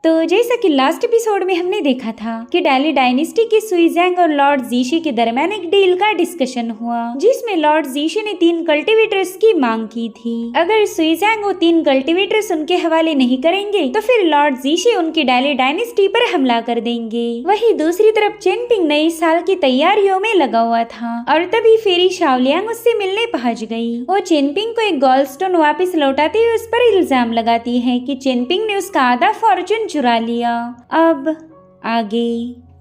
तो जैसा कि लास्ट एपिसोड में हमने देखा था कि डाली डायनेस्टी के सुइजैंग और लॉर्ड जीशी के दरमियान एक डील का डिस्कशन हुआ, जिसमें लॉर्ड जीशी ने 3 कल्टीवेटर्स की मांग की थी। अगर सुइजैंग वो 3 कल्टीवेटर्स उनके हवाले नहीं करेंगे तो फिर लॉर्ड जीशी उनकी डाली डायनेस्टी पर हमला कर देंगे। वहीं दूसरी तरफ चेनपिंग नए साल की तैयारियों में लगा हुआ था और तभी फेरी शाओलियांग उससे मिलने पहुंच गई। वो चेनपिंग को एक गोल्डस्टोन वापस लौटाते हुए उस पर इल्जाम लगाती है कि चेनपिंग ने उसका आधा फॉर्चून चुरा लिया। अब आगे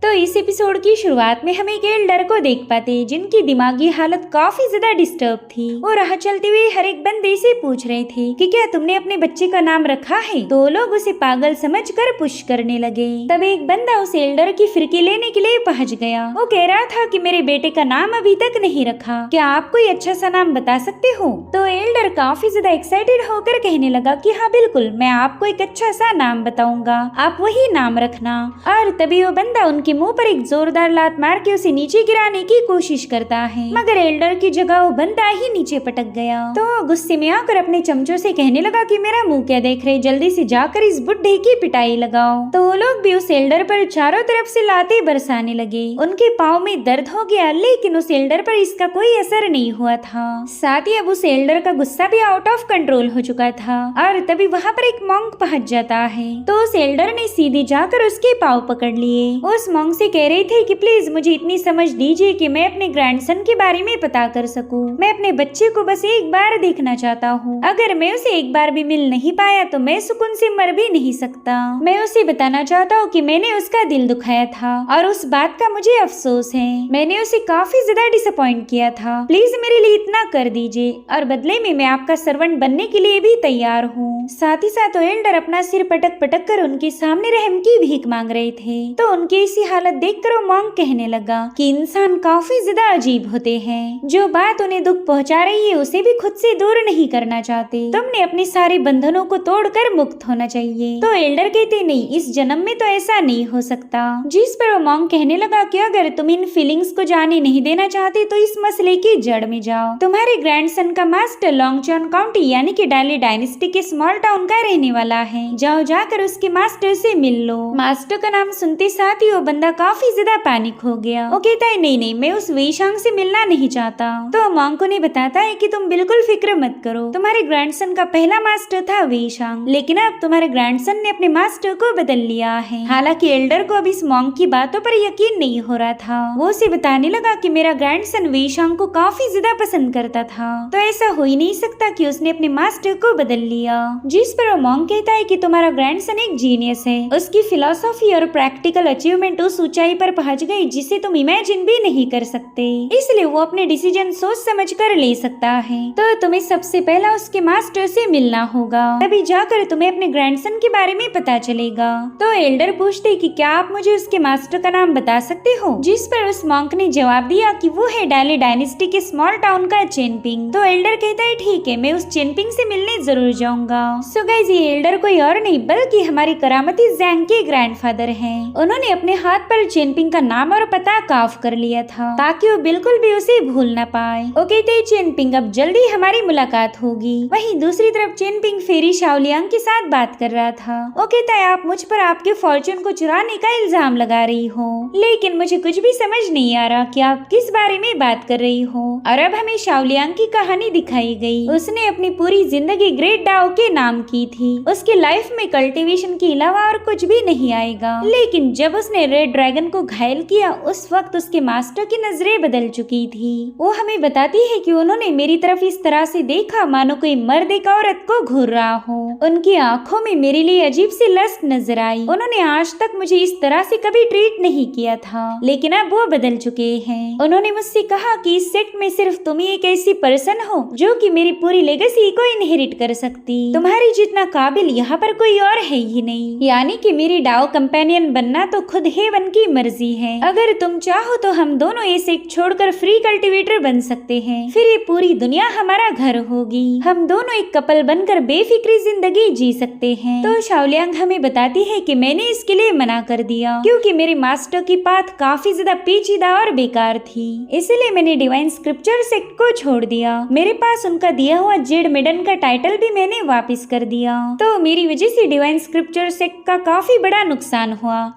तो इस एपिसोड की शुरुआत में हम एक एल्डर को देख पाते जिनकी दिमागी हालत काफी ज्यादा डिस्टर्ब थी। वो राह चलते हुए हर एक बंदे से पूछ रहे थे कि क्या तुमने अपने बच्चे का नाम रखा है। तो लोग उसे पागल समझकर पुश करने लगे। तब एक बंदा उस एल्डर की फिरकी लेने के लिए पहुंच गया। वो कह रहा था कि मेरे बेटे का नाम अभी तक नहीं रखा, क्या आप कोई अच्छा सा नाम बता सकते हो। तो एल्डर काफी ज्यादा एक्साइटेड होकर कहने लगा कि हाँ बिल्कुल, मैं आपको एक अच्छा सा नाम बताऊंगा, आप वही नाम रखना। और तभी वो बंदा उनके मुंह पर एक जोरदार लात मार के उसे नीचे गिराने की कोशिश करता है, मगर एल्डर की जगह वो बंदा ही नीचे पटक गया। तो गुस्से में आकर अपने चमचों से कहने लगा कि मेरा मुंह क्या देख रहे, जल्दी से जाकर इस बुड्ढे की पिटाई लगाओ। तो वो लोग भी उस एल्डर पर चारों तरफ से लाते बरसाने लगे। उनके पाँव में दर्द हो गया, लेकिन उस एल्डर पर इसका कोई असर नहीं हुआ था। साथ ही अब उस एल्डर का गुस्सा भी आउट ऑफ कंट्रोल हो चुका था। और तभी वहाँ पर एक मॉन्क पहुँच जाता है। तो उस एल्डर ने सीधे जाकर उसके पाँव पकड़ लिए। उस मॉन्क से कह रहे थे कि प्लीज मुझे इतनी समझ दीजिए कि मैं अपने ग्रैंडसन के बारे में पता कर सकूं। मैं अपने बच्चे को बस एक बार देखना चाहता हूँ। अगर मैं उसे एक बार भी मिल नहीं पाया तो मैं सुकून से मर भी नहीं सकता। मैं उसे बताना चाहता हूँ कि मैंने उसका दिल दुखाया था और उस बात का मुझे अफसोस है। मैंने उसे काफी ज्यादा डिसअपॉइंट किया था। प्लीज मेरे लिए इतना कर दीजिए और बदले में मैं आपका सर्वेंट बनने के लिए भी तैयार हूँ। साथ ही साथ एल्डर अपना सिर पटक पटक कर उनके सामने रहम की भीख मांग रहे थे। तो उनकी इसी हालत देखकर वो मॉन्क कहने लगा कि इंसान काफी ज्यादा अजीब होते हैं। जो बात उन्हें दुख पहुंचा रही है उसे भी खुद से दूर नहीं करना चाहते। तुमने अपने सारे बंधनों को तोड़कर मुक्त होना चाहिए। तो एल्डर कहते नहीं, इस जन्म में तो ऐसा नहीं हो सकता। जिस पर वो मॉन्क कहने लगा कि अगर तुम इन फीलिंग्स को जाने नहीं देना चाहते तो इस मसले की जड़ में जाओ। तुम्हारे ग्रैंडसन का मास्टर लॉन्गचॉन काउंटी यानी कि डाली डायनेस्टी के स्मॉल टाउन का रहने वाला है। जाओ जाकर उसके मास्टर से मिल लो। मास्टर का नाम सुनते साथ ही वो बंदा काफी ज्यादा पैनिक हो गया। वो कहता है नहीं, मैं उस वेशांग से मिलना नहीं चाहता। तो मॉन्क उन्हें बताता है कि तुम बिल्कुल फिक्र मत करो, तुम्हारे ग्रैंडसन का पहला मास्टर था वेशांग, लेकिन अब तुम्हारे ग्रैंडसन ने अपने मास्टर को बदल लिया है। हालांकि एल्डर को अब इस मॉन्क की बातों पर यकीन नहीं हो रहा था। वो उसे बताने लगा कि मेरा ग्रैंडसन वेशांग को काफी ज्यादा पसंद करता था, तो ऐसा हो ही नहीं सकता कि उसने अपने मास्टर को बदल लिया। जिस पर वो मॉन्क कहता है कि तुम्हारा ग्रैंडसन एक जीनियस है, उसकी फिलॉसफी और प्रैक्टिकल अचीवमेंट उस ऊंचाई पर पहुंच गई जिसे तुम इमेजिन भी नहीं कर सकते, इसलिए वो अपने डिसीजन सोच समझ कर ले सकता है। तो तुम्हें सबसे पहला उसके मास्टर से मिलना होगा, तभी जाकर तुम्हें अपने ग्रैंडसन के बारे में पता चलेगा। तो एल्डर पूछते कि क्या आप मुझे उसके मास्टर का नाम बता सकते हो। जिस पर उस मॉन्क ने जवाब दिया कि वो है डाली डायनेस्टी के स्मॉल टाउन का चेनपिंग। तो एल्डर कहता है ठीक है, मैं उस चेनपिंग से मिलने जरूर जाऊंगा। सो गाइस, ये एल्डर कोई और नहीं बल्कि हमारी करामती ज़ैंग के ग्रैंडफादर हैं। उन्होंने अपने हाथ पर चेनपिंग का नाम और पता काफ कर लिया था ताकि वो बिल्कुल भी उसे भूल न पाए। वो कहते हैं चेनपिंग अब जल्दी हमारी मुलाकात होगी। वहीं दूसरी तरफ चेनपिंग फेरी शाओलियांग के साथ बात कर रहा था। वो कहता है आप मुझ पर आपके फॉर्चून को चुराने का इल्जाम लगा रही हो, लेकिन मुझे कुछ भी समझ नहीं आ रहा कि आप किस बारे में बात कर रही हो। और अब हमें शाओलियांग की कहानी दिखाई गई। उसने अपनी पूरी जिंदगी ग्रेट डाओ के नाम की थी। उसकी लाइफ में कल्टीवेशन के अलावा और कुछ भी नहीं आएगा, लेकिन जब उसने रेड ड्रैगन को घायल किया उस वक्त उसके मास्टर की नजरें बदल चुकी थी। वो हमें बताती है कि उन्होंने मेरी तरफ इस तरह से देखा मानो कोई मर्द एक औरत को घूर रहा हो। उनकी आंखों में मेरे लिए अजीब सी लस्ट नजर आई। उन्होंने आज तक मुझे इस तरह से कभी ट्रीट नहीं किया था, लेकिन अब वो बदल चुके हैं। उन्होंने मुझसे कहा कि इस सेक्ट में सिर्फ तुम ही एक ऐसी पर्सन हो जो कि मेरी पूरी लेगेसी को इनहेरिट कर सकती। तुम्हारी जितना काबिल यहाँ पर कोई और है ही नहीं, यानी कि मेरी डाओ कंपेनियन बनना तो खुद है हेवन की मर्जी है। अगर तुम चाहो तो हम दोनों ये सेक्ट छोड़कर फ्री कल्टीवेटर बन सकते हैं, फिर ये पूरी दुनिया हमारा घर होगी। हम दोनों एक कपल बनकर बेफिक्री जिंदगी जी सकते हैं। तो शाओलियांग हमें बताती है कि मैंने इसके लिए मना कर दिया क्योंकि मेरे मास्टर की पाथ काफी ज्यादा पेचीदा और बेकार थी, इसलिए मैंने डिवाइन स्क्रिप्चर सेक्ट को छोड़ दिया। मेरे पास उनका दिया हुआ जेड मेडन का टाइटल भी मैंने वापस कर दिया। तो मेरी वजह से डिवाइन स्क्रिप्चर सेक्ट का काफी बड़ा नुकसान हुआ।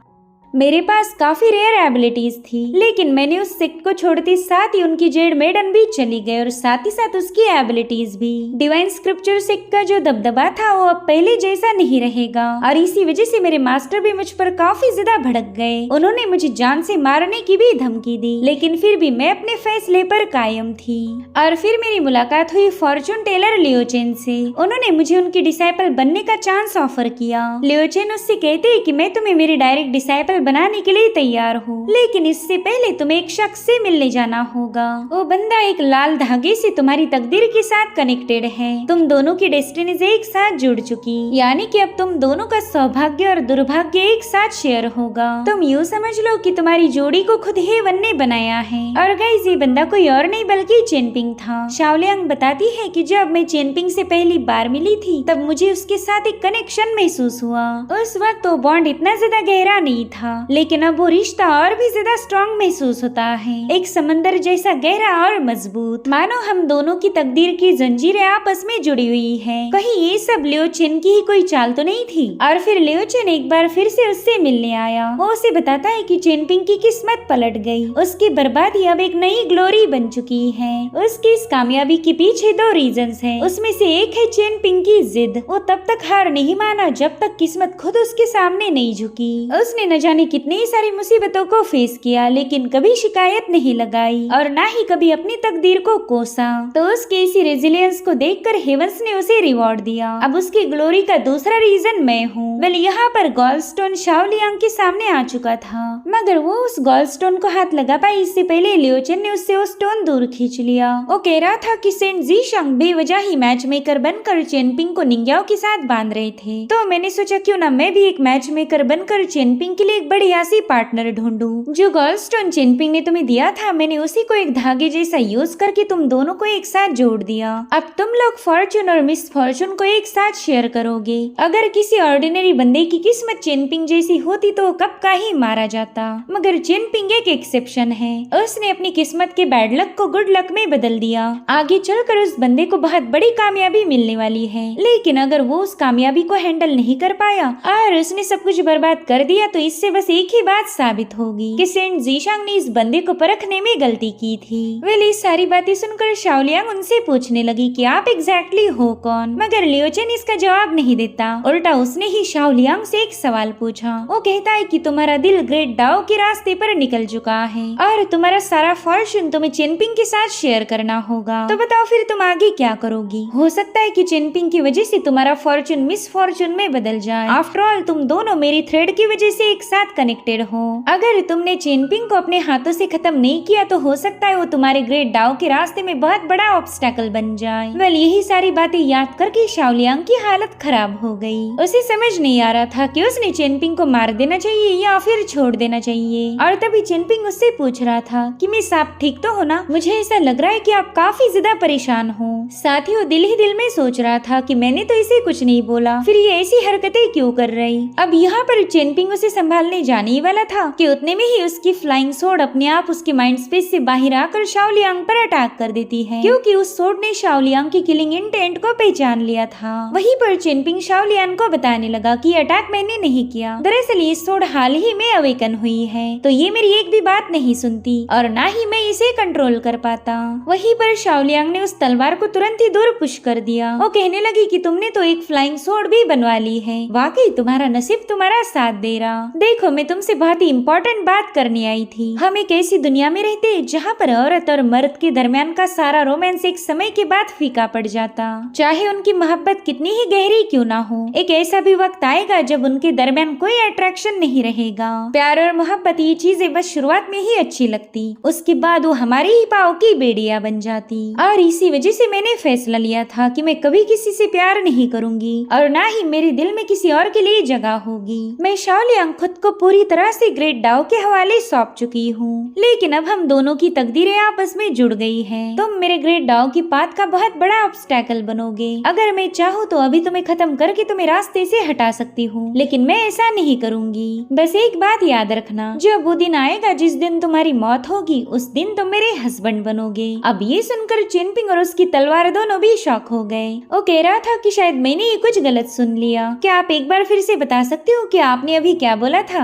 मेरे पास काफी रेयर एबिलिटीज थी, लेकिन मैंने उस सेक्ट को छोड़ते साथ ही उनकी जेड मेडन भी चली गई और साथ ही साथ उसकी एबिलिटीज भी। डिवाइन स्क्रिप्चर सेक्ट का जो दबदबा था वो अब पहले जैसा नहीं रहेगा और इसी वजह से मेरे मास्टर भी मुझ पर काफी ज्यादा भड़क गए। उन्होंने मुझे जान से मारने की भी धमकी दी, लेकिन फिर भी मैं अपने फैसले पर कायम थी। और फिर मेरी मुलाकात हुई फॉर्चून टेलर लियोचेन से। उन्होंने मुझे उनकी डिसाइपल बनने का चांस ऑफर किया। लियोचेन उससे कहते हैं कि मैं तुम्हें मेरी डायरेक्ट डिसाइपल बनाने के लिए तैयार हूँ, लेकिन इससे पहले तुम्हें एक शख्स से मिलने जाना होगा। वो बंदा एक लाल धागे से तुम्हारी तकदीर के साथ कनेक्टेड है। तुम दोनों की डेस्टिनीज एक साथ जुड़ चुकी, यानी कि अब तुम दोनों का सौभाग्य और दुर्भाग्य एक साथ शेयर होगा। तुम यूँ समझ लो कि तुम्हारी जोड़ी को खुद हेवन ने बनाया है। और गाइस, ये बंदा कोई और नहीं बल्कि चेनपिंग था। शाओलियांग बताती है कि जब मैं चेनपिंग से पहली बार मिली थी तब मुझे उसके साथ एक कनेक्शन महसूस हुआ। उस वक्त वो बॉन्ड इतना ज्यादा गहरा नहीं था, लेकिन अब वो रिश्ता और भी ज्यादा स्ट्रॉन्ग महसूस होता है, एक समंदर जैसा गहरा और मजबूत, मानो हम दोनों की तकदीर की जंजीरें आपस में जुड़ी हुई हैं। कहीं ये सब लियोचेन की ही कोई चाल तो नहीं थी। और फिर लियोचेन एक बार फिर से उससे मिलने आया। वो उसे बताता है कि चेनपिंग की किस्मत पलट गई, उसकी बर्बादी अब एक नई ग्लोरी बन चुकी है। उसकी इस कामयाबी के पीछे दो रीजंस हैं, उसमें से एक है चेनपिंग की जिद। वो तब तक हार नहीं माना जब तक किस्मत खुद उसके सामने नहीं झुकी। उसने न जाने कितनी सारी मुसीबतों को फेस किया, लेकिन कभी शिकायत नहीं लगाई और ना ही कभी अपनी तकदीर को कोसा। तो उसके इसी रेजिलियंस को देखकर हेवंस ने उसे रिवॉर्ड दिया। अब उसकी ग्लोरी का दूसरा रीजन मैं हूँ। वेल, यहाँ पर गोल्डस्टोन शाओलियांग के सामने आ चुका था, मगर वो उस गोल्डस्टोन को हाथ लगा पाई इससे पहले लियोचेन ने उससे वो स्टोन दूर खींच लिया। वो कह रहा था कि सेंट जीशांग बेवजह ही मैच मेकर बनकर चेनपिंग को निंग्याओ के साथ बांध रहे थे। तो मैंने सोचा क्यों ना मैं भी एक मैच मेकर बनकर चेनपिंग के लिए एक बढ़िया सी पार्टनर ढूंढूं। जो गोल्डस्टोन चेनपिंग ने तुम्हें दिया था, मैंने उसी को एक धागे जैसा यूज करके तुम दोनों को एक साथ जोड़ दिया। अब तुम लोग फॉर्चून और मिस फॉर्चून को एक साथ शेयर करोगे। अगर किसी ऑर्डिनरी बंदे की किस्मत चेनपिंग जैसी होती तो कब का ही मारा जाता, मगर चेनपिंग एक एक्सेप्शन है। उसने अपनी किस्मत के बैड लक को गुड लक में बदल दिया। आगे चलकर उस बंदे को बहुत बड़ी कामयाबी मिलने वाली है, लेकिन अगर वो उस कामयाबी को हैंडल नहीं कर पाया और उसने सब कुछ बर्बाद कर दिया तो इससे बस एक ही बात साबित होगी कि सेंट जीशांग ने इस बंदे को परखने में गलती की थी। वेल, ये सारी बातें सुनकर शाओलियांग उनसे पूछने लगी कि आप एग्जैक्टली हो कौन, मगर लियोचेन इसका जवाब नहीं देता। उल्टा उसने ही शाओलियांग से एक सवाल पूछा। वो कहता है कि तुम्हारा दिल ग्रेट डाओ के रास्ते पर निकल चुका है और तुम्हारा सारा फॉर्चून तुम्हें चेनपिंग के साथ शेयर करना होगा। तो बताओ फिर तुम आगे क्या करोगी? हो सकता है कि चेनपिंग की वजह से तुम्हारा फॉर्चून मिस फॉर्चून में बदल जाए। आफ्टर ऑल तुम दोनों मेरी थ्रेड की वजह से एक साथ कनेक्टेड हो। अगर तुमने चेनपिंग को अपने हाथों से खत्म नहीं किया तो हो सकता है वो तुम्हारे ग्रेट डाओ के रास्ते में बहुत बड़ा ऑब्स्टेकल बन जाए। वेल, यही सारी बातें याद करके शाओलियांग की हालत खराब हो गई। उसे समझ नहीं आ रहा था कि उसने चेनपिंग को मार देना चाहिए या फिर छोड़ देना चाहिए। और तभी चेनपिंग उससे पूछ रहा था कि मिस, आप ठीक तो हो ना? मुझे ऐसा लग रहा है कि आप काफी ज्यादा परेशान हो। साथ ही वो दिल ही दिल में सोच रहा था कि मैंने तो इसे कुछ नहीं बोला, फिर ये ऐसी हरकतें क्यों कर रही। अब यहाँ पर चेनपिंग उसे संभालने जाने ही वाला था कि उतने में ही उसकी फ्लाइंग सोर्ड अपने आप उसके माइंड स्पेस से बाहर आकर शाओलियांग पर अटैक कर देती है, क्योंकि उस सोर्ड ने शाओलियांग की किलिंग इंटेंट को पहचान लिया था। वहीं पर चेनपिंग शाओलियांग को बताने लगा कि अटैक मैंने नहीं किया, दरअसल ये सोर्ड हाल ही में अवेकन हुई है, तो ये मेरी एक भी बात नहीं सुनती और ना ही मैं इसे कंट्रोल कर पाता। वहीं पर शाओलियांग ने उस तलवार को तुरंत ही दूर पुश कर दिया। वो कहने लगी कि तुमने तो एक फ्लाइंग सोर्ड भी बनवा ली है, वाकई तुम्हारा नसीब तुम्हारा साथ दे रहा। देखो, मैं तुमसे बहुत ही इम्पोर्टेंट बात करने आई थी। हम एक ऐसी दुनिया में रहते जहाँ पर औरत और मर्द के दरमियान का सारा रोमांस एक समय के बाद फीका पड़ जाता, चाहे उनकी मोहब्बत कितनी ही गहरी क्यों ना हो। एक ऐसा भी वक्त आएगा जब उनके दरमियान कोई अट्रैक्शन नहीं रहेगा। प्यार और मोहब्बत ये चीजें बस शुरुआत में ही अच्छी लगती, उसके बाद वो हमारे ही पाँव की बेड़ियां बन जाती। और इसी वजह से मैंने फैसला लिया था कि मैं कभी किसी से प्यार नहीं करूंगी और ना ही मेरे दिल में किसी और के लिए जगह होगी। मैं शाओलियांग खुद को पूरी तरह से ग्रेट डाओ के हवाले सौंप चुकी हूँ, लेकिन अब हम दोनों की तकदीरें आपस में जुड़ गई हैं। तुम मेरे ग्रेट डाओ की पाथ का बहुत बड़ा ऑब्स्टैकल बनोगे। अगर मैं चाहूँ तो अभी तुम्हें खत्म करके तुम्हें रास्ते से हटा सकती हूँ, लेकिन मैं ऐसा नहीं करूँगी। बस एक बात याद रखना, जब वो दिन आएगा जिस दिन तुम्हारी मौत होगी, उस दिन तुम मेरे हस्बैंड बनोगे। अब ये सुनकर चेनपिंग और उसकी तलवार दोनों भी शॉक हो गए। वो कह रहा था कि शायद मैंने ये कुछ गलत सुन लिया। क्या आप एक बार फिर से बता सकते हो कि आपने अभी क्या बोला था?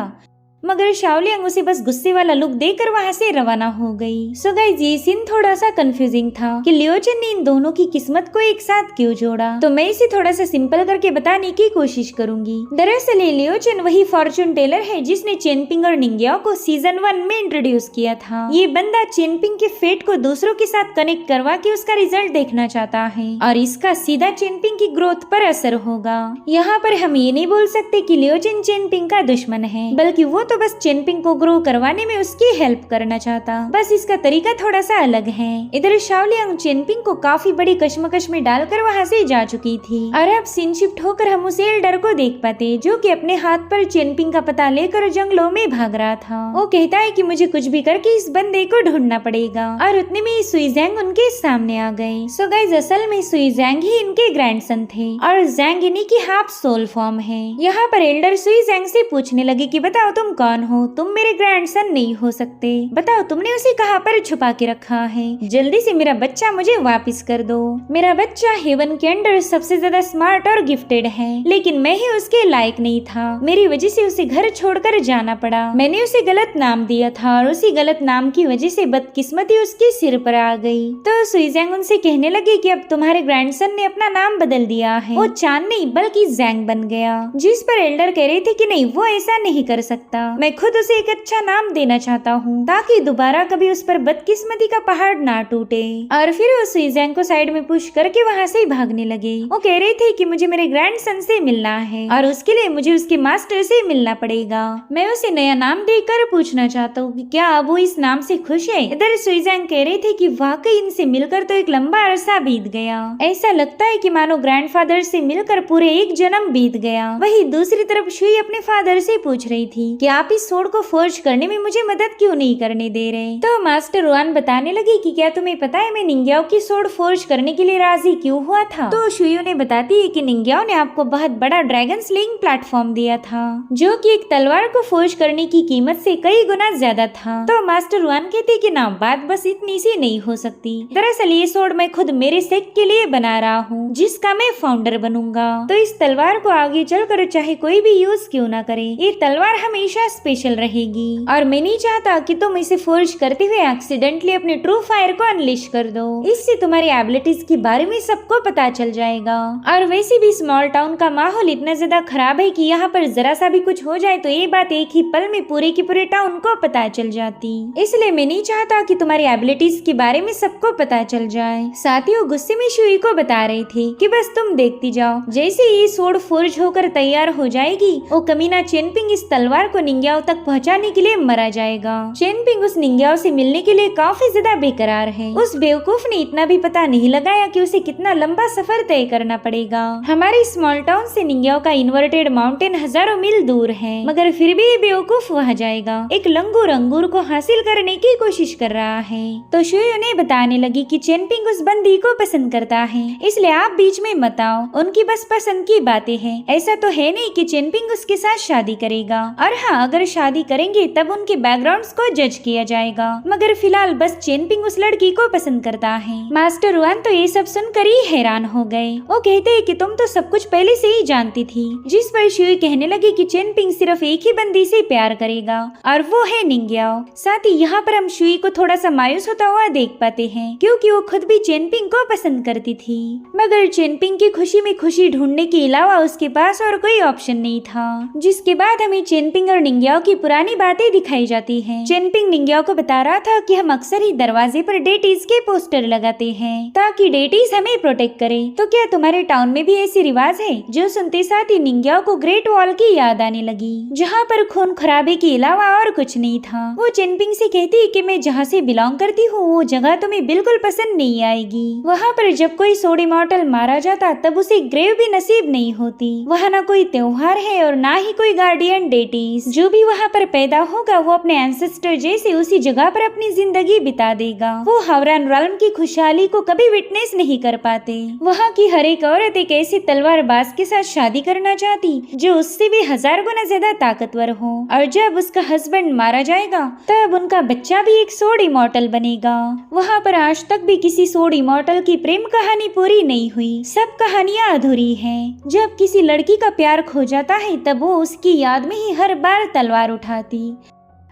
मगर शाओलियांग उसे बस गुस्से वाला लुक देकर वहाँ से रवाना हो गई। सो गाइस, ये सीन थोड़ा सा कंफ्यूजिंग था कि लियोचन ने इन दोनों की किस्मत को एक साथ क्यों जोड़ा। तो मैं इसे थोड़ा सा सिंपल करके बताने की कोशिश करूंगी। दरअसल लियोचन वही फॉर्चून टेलर है जिसने चेनपिंग और निंग्याओ को सीजन 1 में इंट्रोड्यूस किया था। ये बंदा चेनपिंग के फेट को दूसरों के साथ कनेक्ट करवा के उसका रिजल्ट देखना चाहता है और इसका सीधा चेनपिंग की ग्रोथ पर असर होगा। यहाँ पर हम ये नहीं बोल सकते कि लियोचन चेनपिंग का दुश्मन है, बल्कि वो तो बस चेनपिंग को ग्रो करवाने में उसकी हेल्प करना चाहता। बस इसका तरीका थोड़ा सा अलग है। इधर शाओलियांग चेनपिंग को काफी बड़ी कश्मकश में डालकर वहाँ से जा चुकी थी और अब सीन शिफ्ट होकर हम उस एल्डर को देख पाते जो कि अपने हाथ पर चेनपिंग का पता लेकर जंगलों में भाग रहा था। वो कहता है कि मुझे कुछ भी करके इस बंदे को ढूंढना पड़ेगा और उतने में सुइजैंग उनके सामने आ गए। सो गाइस, असल में सुइजैंग ही इनके ग्रैंडसन थे और जैंग इन्हीं की हाफ सोल फॉर्म है। यहाँ पर एल्डर सुइजैंग से पूछने लगे कि बताओ तुम कौन हो? तुम मेरे ग्रैंडसन नहीं हो सकते। बताओ तुमने उसे कहाँ पर छुपा के रखा है? जल्दी से मेरा बच्चा मुझे वापस कर दो। मेरा बच्चा हेवन के अंदर सबसे ज्यादा स्मार्ट और गिफ्टेड है, लेकिन मैं ही उसके लायक नहीं था। मेरी वजह से उसे घर छोड़कर जाना पड़ा। मैंने उसे गलत नाम दिया था और उसी गलत नाम की वजह से बदकिस्मती उसके सिर पर आ गई। तो सुइजैंग उनसे कहने लगी कि अब तुम्हारे ग्रैंडसन ने अपना नाम बदल दिया है। वो चांद नहीं बल्कि जैंग बन गया। जिस पर एल्डर कह रहे थे कि नहीं, वो ऐसा नहीं कर सकता। मैं खुद उसे एक अच्छा नाम देना चाहता हूँ ताकि दोबारा कभी उस पर बदकिस्मती का पहाड़ ना टूटे। और फिर वो सुइजैंग को साइड में पुश करके वहाँ से भागने लगे। वो कह रहे थे कि मुझे मेरे ग्रैंडसन से मिलना है और उसके लिए मुझे उसके मास्टर से मिलना पड़ेगा। मैं उसे नया नाम देकर पूछना चाहता हूँ कि क्या वो इस नाम से खुश है? इधर सुइजैंग कह रहे थे कि वाकई इनसे मिलकर तो एक लंबा अरसा बीत गया। ऐसा लगता है कि मानो ग्रैंडफादर से मिलकर पूरे एक जन्म बीत गया। वही दूसरी तरफ शुई अपने फादर से पूछ रही थी कि आप इस सोड को फोर्ज करने में मुझे मदद क्यों नहीं करने दे रहे? तो मास्टर रुआन बताने लगी कि क्या तुम्हें पता है मैं निंग्याओ की सोड फोर्ज करने के लिए राजी क्यों हुआ था? तो शुयू ने बताती है कि निंग्याओ ने आपको बहुत बड़ा ड्रैगन स्लेइंग प्लेटफॉर्म दिया था जो कि एक तलवार को फोर्ज करने की कीमत से कई गुना ज्यादा था। तो मास्टर रुआन कहते कि ना, बात बस इतनी सी नहीं हो सकती। दरअसल ये सोड मैं खुद मेरे सेक्ट के लिए बना रहा हूँ जिसका मैं फाउंडर बनूंगा। तो इस तलवार को आगे चलकर चाहे कोई भी यूज क्यों ना करे, ये तलवार हमेशा स्पेशल रहेगी और मैं नहीं चाहता कि तुम इसे फोर्ज करते हुए एक्सीडेंटली अपने ट्रू फायर को अनलिश कर दो। इससे तुम्हारी एबिलिटीज के बारे में सबको पता चल जाएगा। और वैसे भी स्मॉल टाउन का माहौल इतना ज्यादा खराब है कि यहाँ पर जरा सा भी कुछ हो जाए तो ये बात एक ही पल में पूरे के पूरे टाउन को पता चल जाती। इसलिए मैं नहीं चाहता कि तुम्हारी एबिलिटीज के बारे में सबको पता चल जाए। साथ ही वो गुस्से में शुई को बता रहे थे कि बस तुम देखती जाओ, जैसे ये सोड फोर्ज होकर तैयार हो जाएगी वो कमीना चेनपिंग इस तलवार को निंग्याओ तक पहुँचाने के लिए मरा जाएगा। चेनपिंग उस निंग्याओ से मिलने के लिए काफी ज्यादा बेकरार है। उस बेवकूफ ने इतना भी पता नहीं लगाया कि उसे कितना लंबा सफर तय करना पड़ेगा। हमारे स्मॉल टाउन से निंग्याओ का इन्वर्टेड माउंटेन हजारों मील दूर है, मगर फिर भी ये बेवकूफ वहाँ जाएगा। एक लंगूर अंगूर को हासिल करने की कोशिश कर रहा है। तो शुई उन्हें बताने लगी कि चेनपिंग उस बंदी को पसंद करता है, इसलिए आप बीच में मत आओ। उनकी बस पसंद की बातें हैं। ऐसा तो है नहीं कि चेनपिंग उसके साथ शादी करेगा, और हाँ, अगर शादी करेंगे तब उनके बैकग्राउंड्स को जज किया जाएगा। मगर फिलहाल बस चेनपिंग उस लड़की को पसंद करता है। मास्टर रुआन तो ये सब सुनकर ही हैरान हो गए। वो कहते हैं कि तुम तो सब कुछ पहले से ही जानती थी। जिस पर शुई कहने लगी कि चेनपिंग सिर्फ एक ही बंदी से प्यार करेगा और वो है निंग्याओ। साथ ही यहाँ पर हम शुई को थोड़ा सा मायूस होता हुआ देख पाते हैं क्योंकि वो खुद भी चेनपिंग को पसंद करती थी, मगर चेनपिंग की खुशी में खुशी ढूंढने के अलावा उसके पास और कोई ऑप्शन नहीं था। जिसके बाद हमें चेनपिंग और निंग्याओ की पुरानी बातें दिखाई जाती हैं। चेनपिंग निंग्याओ को बता रहा था कि हम अक्सर ही दरवाजे पर डेटीज के पोस्टर लगाते हैं ताकि डेटीज हमें प्रोटेक्ट करे। तो क्या तुम्हारे टाउन में भी ऐसी रिवाज है? जो सुनते साथ ही निंग्याओ को ग्रेट वॉल की याद आने लगी जहाँ पर खून खराबे के अलावा और कुछ नहीं था। वो चेनपिंग से कहती कि मैं जहाँ से बिलोंग करती हूँ वो जगह तुम्हें बिल्कुल पसंद नहीं आएगी। वहाँ पर जब कोई सोड इमॉर्टल मारा जाता तब उसे ग्रेव भी नसीब नहीं होती। वहाँ ना कोई त्योहार है और ना ही कोई गार्डियन डेटीज जो जो भी वहाँ पर पैदा होगा वो अपने एंसेस्टर जैसे उसी जगह पर अपनी जिंदगी बिता देगा। वो हावरान रॉल्म की खुशहाली को कभी विटनेस नहीं कर पाते। वहाँ की हर एक औरत एक ऐसी तलवारबाज के साथ शादी करना चाहती जो उससे भी 1000 गुना ज्यादा ताकतवर हो, और जब उसका हस्बैंड मारा जाएगा तब उनका बच्चा भी एक सोड इमॉर्टल बनेगा। वहाँ पर आज तक भी किसी सोड इमॉर्टल की प्रेम कहानी पूरी नहीं हुई, सब कहानियाँ अधूरी हैं। जब किसी लड़की का प्यार खो जाता है तब वो उसकी याद में ही हर बार तलवार उठाती।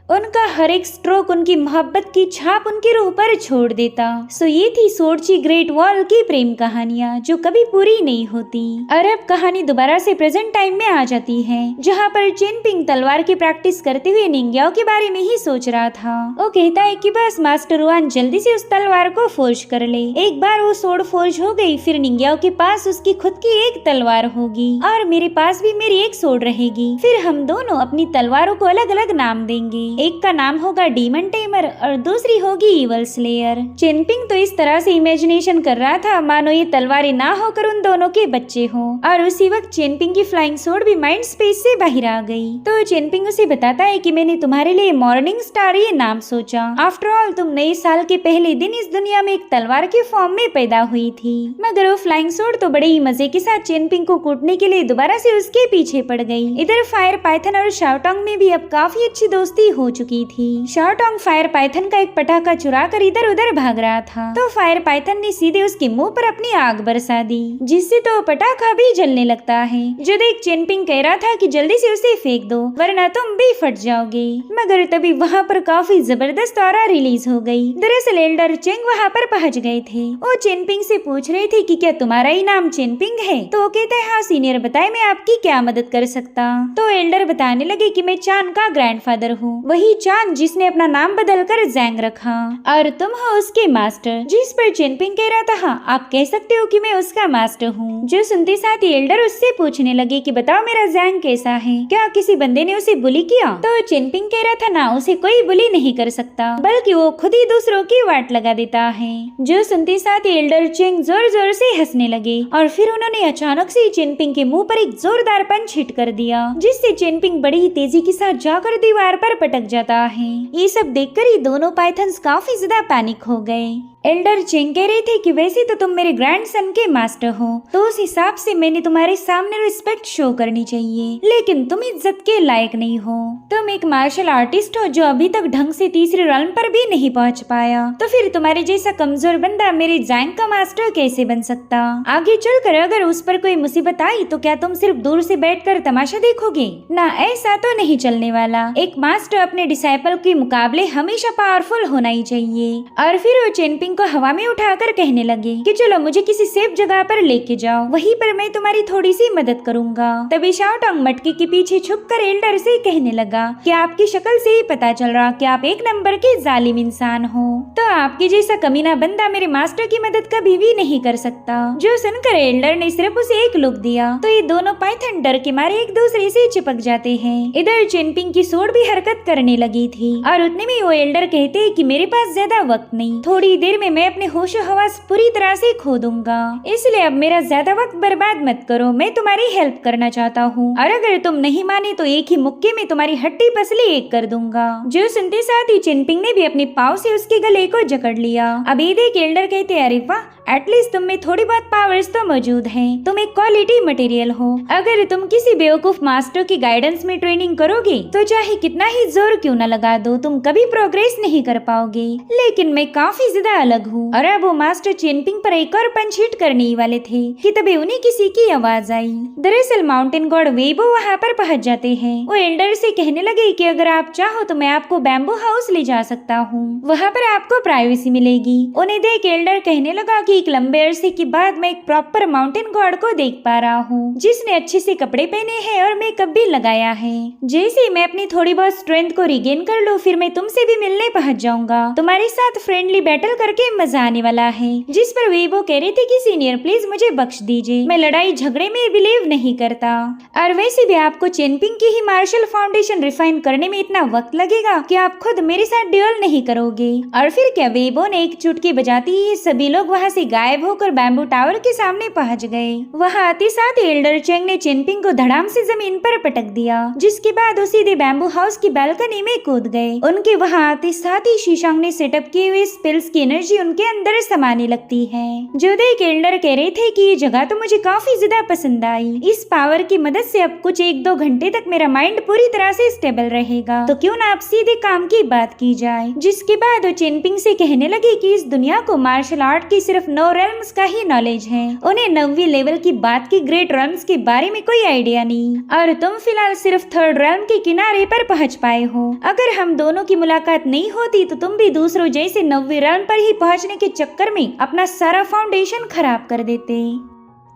उनका हर एक स्ट्रोक उनकी मोहब्बत की छाप उनकी रूह पर छोड़ देता। सो ये थी सोर्ची ग्रेट वॉल की प्रेम कहानियाँ जो कभी पूरी नहीं होती। और अब कहानी दोबारा से प्रेजेंट टाइम में आ जाती है, जहाँ पर चेनपिंग तलवार की प्रैक्टिस करते हुए निंग्याओ के बारे में ही सोच रहा था। वो कहता है कि बस मास्टर वान जल्दी से उस तलवार को फोर्ज कर ले। एक बार वो सोड फोर्ज हो गई, फिर निंग्याओ के पास उसकी खुद की एक तलवार होगी और मेरे पास भी मेरी एक सोड रहेगी। फिर हम दोनों अपनी तलवारों को अलग अलग नाम देंगे। एक का नाम होगा डीमन टेमर और दूसरी होगी इवल स्लेयर। चेनपिंग तो इस तरह से इमेजिनेशन कर रहा था मानो ये तलवारें ना होकर उन दोनों के बच्चे हो, और उसी वक्त चेनपिंग की फ्लाइंग सोड भी माइंड स्पेस से बाहर आ गई। तो चेनपिंग उसे बताता है कि मैंने तुम्हारे लिए मॉर्निंग स्टार ये नाम सोचा। आफ्टर ऑल तुम नए साल के पहले दिन इस दुनिया में एक तलवार के फॉर्म में पैदा हुई थी। मगर वो फ्लाइंग सोड तो बड़े ही मजे के साथ चेनपिंग को कूटने के लिए दोबारा से उसके पीछे पड़ गई। इधर फायर पाइथन और शाओटोंग में भी अब काफी अच्छी दोस्ती हो चुकी थी। शाओटोंग फायर पाइथन का एक पटाखा चुरा कर इधर उधर भाग रहा था, तो फायर पाइथन ने सीधे उसके मुंह पर अपनी आग बरसा दी, जिससे तो पटाखा भी जलने लगता है। जो देख चेनपिंग कह रहा था कि जल्दी से उसे फेंक दो वरना तुम भी फट जाओगे। मगर तभी वहाँ पर काफी जबरदस्त ऑरा रिलीज हो गई। दरअसल एल्डर चेंग वहाँ पर पहुँच गए थे। वो चेनपिंग से पूछ रहे थे कि क्या तुम्हारा ही नाम चेनपिंग है? तो कहते हैं हाँ सीनियर, बताए मैं आपकी क्या मदद कर सकता। तो एल्डर बताने लगे कि मैं चान का ग्रैंडफादर हूँ, वही चान जिसने अपना नाम बदलकर जैंग रखा, और तुम हो उसके मास्टर। जिस पर चेनपिंग कह रहा था हाँ आप कह सकते हो कि मैं उसका मास्टर हूँ। जो सुनते साथ ही एल्डर उससे पूछने लगे कि बताओ मेरा जैंग कैसा है, क्या किसी बंदे ने उसे बुली किया? तो चेनपिंग कह रहा था ना, उसे कोई बुली नहीं कर सकता, बल्कि वो खुद ही दूसरों की वाट लगा देता है। जो सुनते साथ ही एल्डर चेंग जोर जोर से हंसने लगे और फिर उन्होंने अचानक से चेनपिंग के मुंह पर एक जोरदार पंच हिट कर दिया, जिससे चेनपिंग बड़ी ही तेजी के साथ जाकर दीवार पर पटक जाता है। ये सब देखकर ही दोनों पाइथन्स काफी ज्यादा पैनिक हो गए। एल्डर चेंग कह रहे थे कि वैसे तो तुम मेरे ग्रैंडसन के मास्टर हो, तो उस हिसाब से मैंने तुम्हारे सामने रिस्पेक्ट शो करनी चाहिए, लेकिन तुम इज्जत के लायक नहीं हो। तुम एक मार्शल आर्टिस्ट हो जो अभी तक ढंग से तीसरे रॉल्म पर भी नहीं पहुंच पाया, तो फिर तुम्हारे जैसा कमजोर बंदा मेरे जैंग का मास्टर कैसे बन सकता? आगे चलकर अगर उस पर कोई मुसीबत आई तो क्या तुम सिर्फ दूर से बैठकर तमाशा देखोगे? ना, ऐसा तो नहीं चलने वाला। एक मास्टर अपने डिसाइपल के मुकाबले हमेशा पावरफुल होना ही चाहिए। और फिर वो चेनपिंग को हवा में उठाकर कहने लगे कि चलो मुझे किसी सेफ जगह पर लेके जाओ, वहीं पर मैं तुम्हारी थोड़ी सी मदद करूंगा। तभी शाओटोंग मटके के पीछे छुपकर एल्डर से कहने लगा कि आपकी शक्ल से ही पता चल रहा कि आप एक नंबर के जालिम इंसान हो, तो आपके जैसा कमीना बंदा मेरे मास्टर की मदद कभी भी नहीं कर सकता। जो सुनकर एल्डर ने सिर्फ उसे एक लुक दिया तो ये दोनों पाइथन डर के मारे एक दूसरे से चिपक जाते हैं। इधर चेनपिंग की सोड भी हरकत करने लगी थी और उतने में वो एल्डर कहते हैं कि मेरे पास ज्यादा वक्त नहीं, थोड़ी देर में मैं अपने होशो हवास पूरी तरह से खो दूंगा, इसलिए अब मेरा ज्यादा वक्त बर्बाद मत करो, मैं तुम्हारी हेल्प करना चाहता हूँ, और अगर तुम नहीं माने तो एक ही मुक्के में तुम्हारी हड्डी पसली एक कर दूंगा। जो सुनते साथ ही चेनपिंग ने भी अपने पाँव से उसके गले को जकड़ लिया। अब ये देख एल्डर कहते अरे वाह, एटलीस्ट तुम में थोड़ी बहुत पावर्स तो मौजूद हैं, तुम एक क्वालिटी मटेरियल हो। अगर तुम किसी बेवकूफ मास्टर की गाइडेंस में ट्रेनिंग करोगे तो चाहे कितना ही जोर क्यों न लगा दो तुम कभी प्रोग्रेस नहीं कर पाओगे, लेकिन मैं काफी ज्यादा अलग हूँ। और अब वो मास्टर चेनपिंग पर एक और पंच हिट करने ही वाले थे कि तभी उन्हें किसी की आवाज आई। दरअसल माउंटेन गॉड वेबो वहाँ पर पहुँच जाते हैं। वो एल्डर से कहने लगे कि अगर आप चाहो तो मैं आपको बैम्बू हाउस ले जा सकता हूँ, वहाँ पर आपको प्राइवेसी मिलेगी। उन्हें देख एल्डर कहने लगा कि एक लंबे अरसे के बाद मैं एक प्रॉपर माउंटेन गॉड को देख पा रहा हूँ, जिसने अच्छे से कपड़े पहने हैं और मेकअप भी लगाया है। जैसे मैं अपनी थोड़ी बहुत स्ट्रेंथ को रिगेन कर लूँ फिर मैं तुमसे भी मिलने पहुँच जाऊंगा, तुम्हारे साथ फ्रेंडली बैटल करके के मजा आने वाला है। जिस पर वेबो कह रही थी कि सीनियर प्लीज मुझे बख्श दीजिए, मैं लड़ाई झगड़े में बिलीव नहीं करता, और वैसे भी आपको चेनपिंग की ही मार्शल फाउंडेशन रिफाइन करने में इतना वक्त लगेगा कि आप खुद मेरे साथ ड्यूल नहीं करोगे। और फिर क्या, वेबो ने एक चुटकी बजाती ही सभी लोग वहाँ से गायब होकर बैम्बू टावर के सामने पहुँच गए। वहाँ आते साथ एल्डर चेंग ने चेनपिंग को धड़ाम से जमीन पर पटक दिया, जिसके बाद वो सीधे बैम्बू हाउस की बालकनी में कूद गए। उनके वहाँ आते साथ ही शीशांग ने सेटअप किए हुए स्पेल्स की एनर्जी उनके अंदर समाने लगती है। जो देख एल्डर कह रहे थे कि ये जगह तो मुझे काफी ज्यादा पसंद आई। इस पावर की मदद से अब कुछ 1-2 घंटे तक मेरा माइंड पूरी तरह से स्टेबल रहेगा, तो क्यों ना आप सीधे काम की बात की जाए। जिसके बाद वो चेनपिंग से कहने लगे कि इस दुनिया को मार्शल आर्ट की सिर्फ 9 रेल्म्स का ही नॉलेज है, उन्हें 9वीं लेवल की बात की ग्रेट रेल्म्स के बारे में कोई आइडिया नहीं, और तुम फिलहाल सिर्फ 3rd रेल्म के किनारे पर पहुंच पाए हो। अगर हम दोनों की मुलाकात नहीं होती तो तुम भी दूसरों जैसे 9वीं रेल्म पर ही पहुंचने के चक्कर में अपना सारा फाउंडेशन खराब कर देते।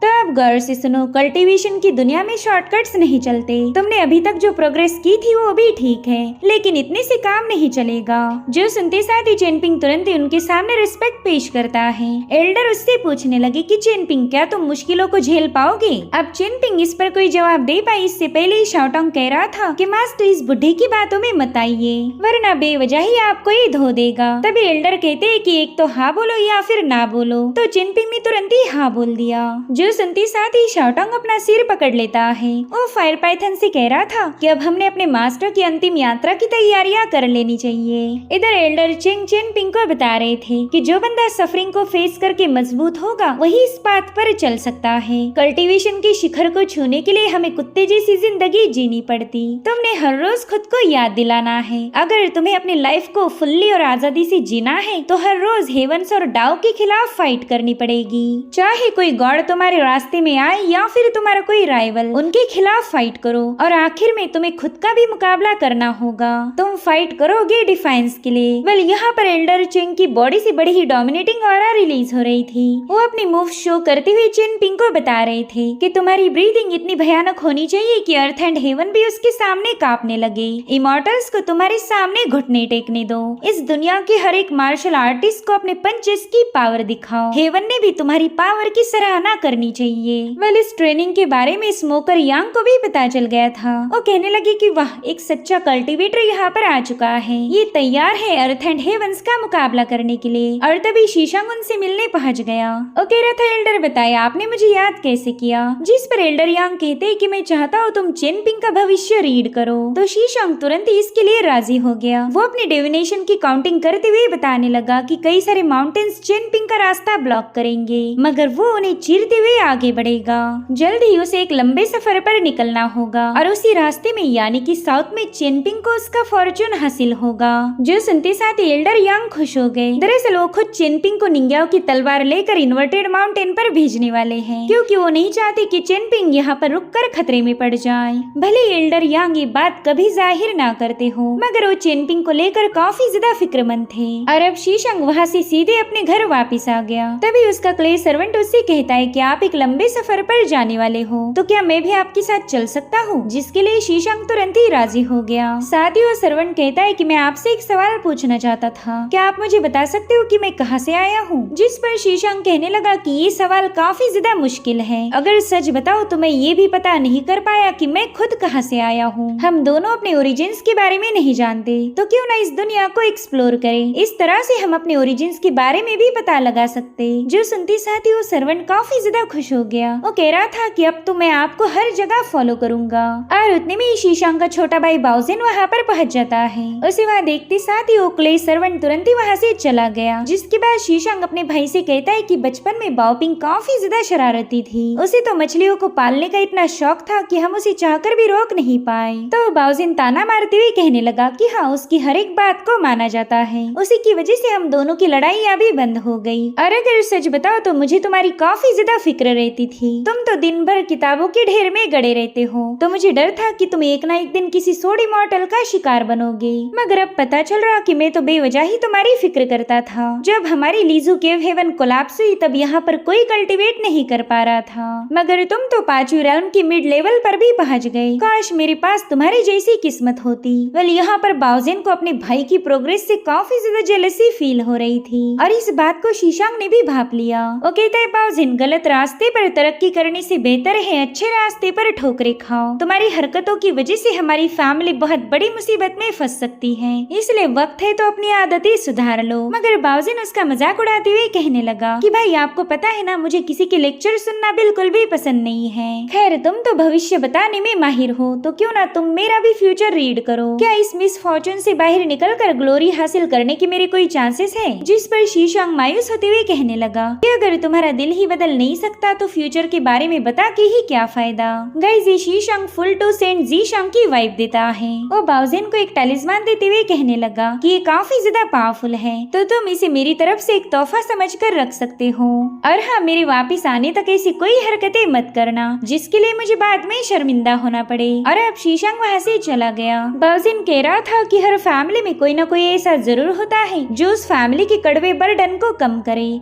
तो अब गौर से सुनो, कल्टीवेशन की दुनिया में शॉर्टकट्स नहीं चलते। तुमने अभी तक जो प्रोग्रेस की थी वो भी ठीक है, लेकिन इतने से काम नहीं चलेगा। जो सुनते साथ ही चेनपिंग तुरंत ही उनके सामने रिस्पेक्ट पेश करता है। एल्डर उससे पूछने लगे कि चेनपिंग क्या तुम मुश्किलों को झेल पाओगे? अब चेनपिंग इस पर कोई जवाब दे पाई इससे पहले ही शाओटोंग कह रहा था कि मास्टर इस बुढ़े की बातों में मत आइए, वरना बेवजह ही आपको ये धो देगा। तभी एल्डर कहते हैं कि एक तो हाँ बोलो या फिर ना बोलो, तो चेनपिंग ने तुरंत ही हाँ बोल दिया। जो सुनते साथ ही शाओटोंग अपना सिर पकड़ लेता है। वो फायर पाइथन से कह रहा था कि अब हमने अपने मास्टर की अंतिम यात्रा की तैयारियां कर लेनी चाहिए। इधर एल्डर चेंग चेनपिंग को बता रहे थे कि जो बंदा सफरिंग को फेस करके मजबूत होगा वही इस पाथ पर चल सकता है। कल्टीवेशन के शिखर को छूने के लिए हमें कुत्ते जैसी जिंदगी जीनी पड़ती। तुमने हर रोज खुद को याद दिलाना है, अगर तुम्हें अपनी लाइफ को फुल्ली और आजादी से जीना है तो हर रोज हेवंस और डाउ के खिलाफ फाइट करनी पड़ेगी। चाहे कोई गॉड तुम्हारे रास्ते में आए या फिर तुम्हारा कोई राइवल, उनके खिलाफ फाइट करो और आखिर में तुम्हें खुद का भी मुकाबला करना होगा। तुम फाइट करोगे डिफेंस के लिए। वेल, यहाँ पर एल्डर चेंग की बॉडी से बड़ी ही डोमिनेटिंग ऑरा रिलीज हो रही थी। वो अपनी मूव शो करते हुए चेनपिंग को बता रहे थे कि तुम्हारी ब्रीदिंग इतनी भयानक होनी चाहिए कि अर्थ एंड हेवन भी उसके सामने कांपने लगे। इमॉर्टल्स को तुम्हारे सामने घुटने टेकने दो। इस दुनिया के हर एक मार्शल आर्टिस्ट को अपने पंचेस की पावर दिखाओ। हेवन ने भी तुम्हारी पावर की सराहना करनी चाहिए। वेल, इस ट्रेनिंग के बारे में स्मोकर यांग को भी पता चल गया था। वो कहने लगे कि वाह, एक सच्चा कल्टीवेटर यहाँ पर आ चुका है, ये तैयार है अर्थ एंड हेवंस का मुकाबला करने के लिए। और तभी शीशांग उनसे मिलने पहुँच गया। वो कह रहा था, एल्डर बताया आपने मुझे याद कैसे किया? जिस पर एल्डर यांग कहते हैं कि मैं चाहता हूँ तुम चेनपिंग का भविष्य रीड करो। तो शीशांग तुरंत ही इसके लिए राजी हो गया। वो अपनी डिविनेशन की काउंटिंग करते हुए बताने लगा कि कई सारे माउंटेन्स चेनपिंग का रास्ता ब्लॉक करेंगे, मगर वो उन्हें चीरते हुए आगे बढ़ेगा। जल्द ही उसे एक लंबे सफर पर निकलना होगा और उसी रास्ते में यानी कि साउथ में चेनपिंग को उसका फॉर्चून हासिल होगा। जो सुनते साथ एल्डर यांग खुश हो गए। दरअसल वो खुद चेनपिंग को निंग्याओ की तलवार लेकर इन्वर्टेड माउंटेन पर भेजने वाले हैं, क्योंकि वो नहीं चाहते कि चेनपिंग यहाँ पर रुककर खतरे में पड़ जाए। भले एल्डर यांग ये बात कभी जाहिर ना करते हो, मगर वो चेनपिंग को लेकर काफी ज्यादा फिक्रमंद थे। और अब शीशांग वहाँ से सीधे अपने घर वापिस आ गया। तभी उसका क्ले सर्वेंट उससे कहता है कि आप एक लंबे सफर पर जाने वाले हो, तो क्या मैं भी आपके साथ चल सकता हूँ? जिसके लिए शीशांग तुरंत ही राजी हो गया। साथ ही वो सर्वेंट कहता है कि मैं आपसे एक सवाल पूछना चाहता था, क्या आप मुझे बता सकते हो कि मैं कहाँ से आया हूँ? जिस पर शीशांग कहने लगा कि ये सवाल काफी ज्यादा मुश्किल है, अगर सच बताओ तो मैं ये भी पता नहीं कर पाया कि मैं खुद कहाँ से आया हूँ। हम दोनों अपने ओरिजिन्स के बारे में नहीं जानते, तो क्यों ना इस दुनिया को एक्सप्लोर करें। इस तरह से हम अपने ओरिजिन्स के बारे में भी पता लगा सकते। जो सुनते साथ ही वो सर्वेंट काफी ज्यादा खुश हो गया। वो कह रहा था कि अब तो मैं आपको हर जगह फॉलो करूंगा। और उतने में ही शीशांग का छोटा भाई बाउजिन वहाँ पर पहुँच जाता है। उसे वहाँ देखते साथ ही वो क्ले सर्वेंट तुरंत ही वहाँ से चला गया। जिसके बाद शीशांग अपने भाई से कहता है कि बचपन में बाओपिंग काफी ज्यादा शरारती थी, उसे तो मछलियों को पालने का इतना शौक था कि हम उसे चाहकर भी रोक नहीं पाए। तो बाउजिन ताना मारते हुए कहने लगा कि हाँ, उसकी हर एक बात को माना जाता है, उसी की वजह से हम दोनों की लड़ाई अभी बंद हो गई। और अगर सच बताओ तो मुझे तुम्हारी काफी ज्यादा फिक्र फिक्र रहती थी। तुम तो दिन भर किताबों के ढेर में गड़े रहते हो, तो मुझे डर था कि तुम एक ना एक दिन किसी सोड इमॉर्टल का शिकार बनोगे। मगर अब पता चल रहा कि मैं तो बेवजह ही तुम्हारी फिक्र करता था। जब हमारी लीजू केव हेवन कोलैप्स हुई तब यहाँ पर कोई कल्टीवेट नहीं कर पा रहा था, मगर तुम तो 5वीं रेल्म की मिड लेवल पर भी पहुँच गए। काश मेरे पास तुम्हारी जैसी किस्मत होती। वेल, यहाँ पर बाउजेन को अपने भाई की प्रोग्रेस से काफी ज्यादा जेलसी फील हो रही थी और इस बात को शीशांग ने भी भाप लिया। वो कहता है, बाउजेन, गलत रास्ते पर तरक्की करने से बेहतर है अच्छे रास्ते पर ठोकरें खाओ। तुम्हारी हरकतों की वजह से हमारी फैमिली बहुत बड़ी मुसीबत में फंस सकती है, इसलिए वक्त है तो अपनी आदतें सुधार लो। मगर बाउजेन उसका मजाक उड़ाते हुए कहने लगा कि भाई, आपको पता है ना, मुझे किसी के लेक्चर सुनना बिल्कुल भी पसंद नहीं है। खैर, तुम तो भविष्य बताने में माहिर हो, तो क्यों ना तुम मेरा भी फ्यूचर रीड करो। क्या इस मिस फॉर्चून से बाहर निकलकर ग्लोरी हासिल करने के मेरे कोई चांसेस है? जिस पर शीशांग मायूस होते हुए कहने लगा कि अगर तुम्हारा दिल ही बदल नहीं सकता तो फ्यूचर के बारे में बता के ही क्या फायदा। गाइस, ये शीशांग फुल टू सेंट जीशांग की वाइब देता है। वो बाउजेन को एक टैलिस्मान देते हुए कहने लगा कि ये काफी ज्यादा पावरफुल है, तो तुम इसे मेरी तरफ से एक तोहफा समझकर रख सकते हो। और हाँ, मेरे वापिस आने तक ऐसी कोई हरकतें मत करना जिसके लिए मुझे बाद में शर्मिंदा होना पड़े। और अब शीशांग वहाँ से चला गया। बाउजेन कह रहा था कि हर फैमिली में कोई ना कोई ऐसा जरूर होता है जो उस फैमिली के कड़वे बर्डन को कम करे।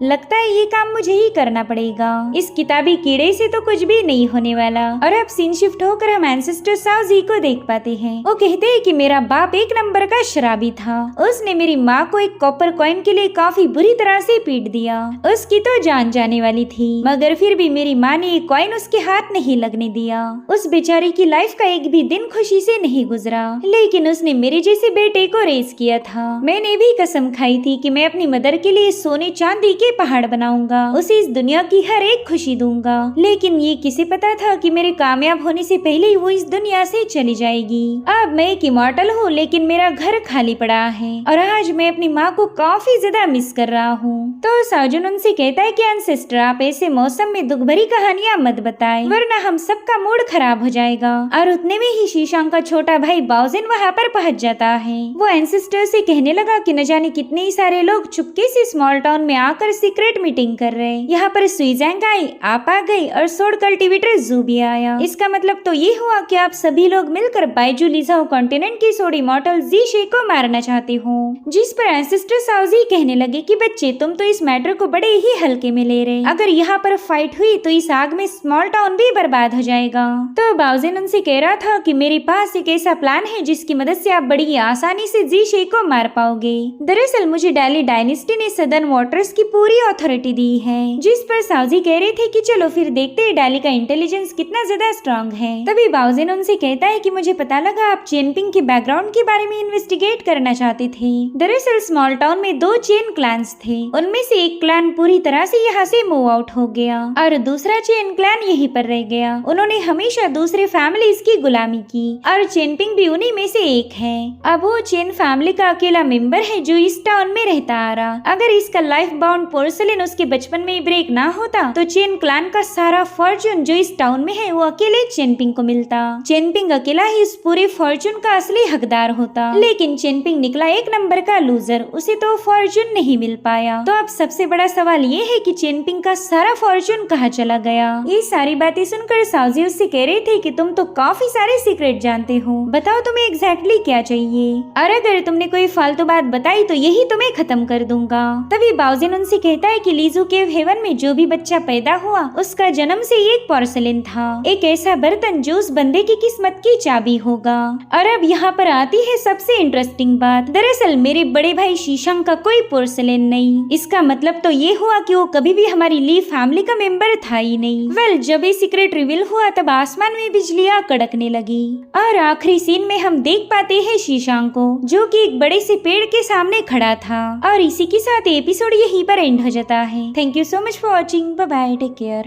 लगता है ये काम मुझे ही करना पड़ेगा। इस किताबी कीड़े से तो कुछ भी नहीं होने वाला। और अब सीन शिफ्ट होकर हम एंसेस्टर साओजी को देख पाते हैं। वो कहते हैं कि मेरा बाप एक नंबर का शराबी था। उसने मेरी माँ को एक कॉपर कॉइन के लिए काफी बुरी तरह से पीट दिया। उसकी तो जान जाने वाली थी, मगर फिर भी मेरी माँ ने एक कॉइन उसके हाथ नहीं लगने दिया। उस बेचारी की लाइफ का एक भी दिन खुशी से नहीं गुजरा, लेकिन उसने मेरे जैसे बेटे को रेस किया था। मैंने भी कसम खाई थी कि मैं अपनी मदर के लिए सोने चांदी के पहाड़ बनाऊंगा, उसे इस दुनिया की हर एक खुशी दूंगा। लेकिन ये किसे पता था कि मेरे कामयाब होने से पहले ही वो इस दुनिया से चली जाएगी। अब मैं एक इमॉर्टल हूँ, लेकिन मेरा घर खाली पड़ा है और आज मैं अपनी माँ को काफी ज्यादा मिस कर रहा हूँ। तो साजुन उनसे कहता है कि एंसेस्टर, आप ऐसे मौसम में दुख भरी कहानियाँ मत बताएं, वरना हम सबका मूड खराब हो जाएगा। और उतने में ही शीशांग का छोटा भाई बाउजेन वहाँ पर पहुँच जाता है। वो एंसेस्टर से कहने लगा कि न जाने कितने ही सारे लोग चुपके से स्मॉल टाउन में आकर सीक्रेट मीटिंग कर रहे हैं। यहाँ पर सुइजैंग आई, आप आ गई और सोड कल्टीवेटर जू भी आया। इसका मतलब तो ये हुआ कि आप सभी लोग मिलकर बाइजू लिजाओ कॉन्टिनेंट की सोड इमॉर्टल जीशे को मारना चाहते हो। जिस पर एंसेस्टर साओजी कहने लगे कि बच्चे, तुम तो इस मैटर को बड़े ही हल्के में ले रहे। अगर यहाँ पर फाइट हुई तो इस आग में स्मॉल टाउन भी बर्बाद हो जाएगा। तो बाउजेन उनसे कह रहा था कि मेरे पास एक ऐसा प्लान है जिसकी मदद से आप बड़ी आसानी से जीशे को मार पाओगे। दरअसल मुझे डेली डायनेस्टी ने सदर्न वाटर्स की पूरी अथॉरिटी दी है। जिस पर साओजी कह रहे थे कि चलो फिर देखते हैं डेली का इंटेलिजेंस कितना ज्यादा स्ट्रांग है। तभी बाउजेन उनसे कहता है कि मुझे पता लगा आप चेनपिंग के बैकग्राउंड के बारे में इन्वेस्टिगेट करना चाहते थे। दरअसल स्मॉल टाउन में 2 चेन क्लैंस थे, उनमें से एक क्लैन पूरी तरह से यहाँ से मूव आउट हो गया और दूसरा चेन क्लैन यहीं पर रह गया। उन्होंने हमेशा दूसरे फैमिलीज की गुलामी की और चेनपिंग भी उन्हीं में से एक है। अब वो चेन फैमिली का अकेला मेंबर है जो इस टाउन में रहता आ रहा। अगर इसका लाइफ बाउंड पोर्सलिन उसके बचपन में ब्रेक ना होता तो चेन क्लैन का सारा फॉर्चून जो इस टाउन में है वो अकेले चेनपिंग को मिलता। चेनपिंग अकेला ही इस पूरे फॉर्चून का असली हकदार होता, लेकिन चेनपिंग निकला एक नंबर का लूजर, उसे तो फॉर्चून नहीं मिल पाया। तो अब सबसे बड़ा सवाल ये है कि चेनपिंग का सारा फॉर्चून कहाँ चला गया। ये सारी बातें सुनकर साओजी उससे कह रहे थे कि तुम तो काफी सारे सीक्रेट जानते हो, बताओ तुम्हें एग्जैक्टली क्या चाहिए, और अगर तुमने कोई फालतू बात बताई तो यही तुम्हें खत्म कर दूंगा। तभी बाउजेन उनसे कहता है कि लीजू केव हेवन में जो भी बच्चा पैदा हुआ उसका जन्म से एक पोर्सलिन था, एक ऐसा बर्तन जो उस बंदे की किस्मत की चाबी होगा। और अब यहाँ पर आती है सबसे इंटरेस्टिंग बात। दरअसल मेरे बड़े भाई शीशांग का कोई पोर्सलिन नहीं। इसका मतलब तो ये हुआ कि वो कभी भी हमारी ली फैमिली का मेंबर था ही नहीं। वेल, जब ये सीक्रेट रिवील हुआ तब आसमान में बिजलियां कड़कने लगी और आखिरी सीन में हम देख पाते हैं शीशांग को जो कि एक बड़े से पेड़ के सामने खड़ा था। और इसी के साथ एपिसोड यहीं पर एंड हो जाता है। Thank you so much for watching. Bye bye, take care.